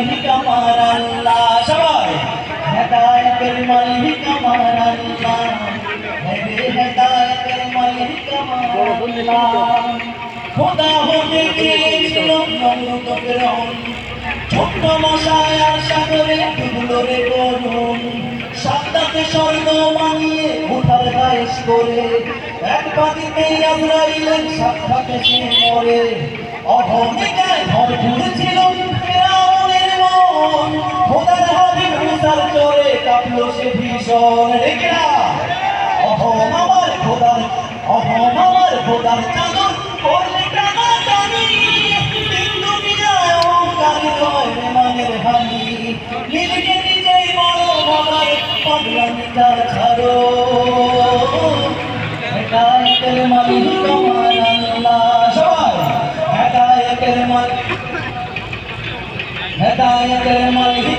মালিক আমার আল্লাহ সবাই হেদায়েতের মালিক আমার আল্লাহ হেদায়েতের মালিক আমার আল্লাহ খোদা হতে চেয়েছিল মমলুক ফেরাউন ছোট্ট মশায় আর সাগরে ডুবলো রে করুন সাতটাতে স্বর্ণ বানিয়ে উঠার দায়েশ করে এক পাতিতেই আজরাইলের সাক্ষাতে সে মরে অহমিকায় ভরপুর ছিল ফেরাউনের মন খোদার হাবিব মুসার চরে কাঁপলো সে ভীষণ রেখা অহম আমার খোদার চাদর করলে টাকা টানি কিন্তু বিজয় অহংকারী নয় মানের হানি নিজেকে নিজেই বড় ভাবার পাগলামি তার ছাড়ো হেদায়েতের মালিক আমার আল্লাহ সবাই হেদায়েতের মালিক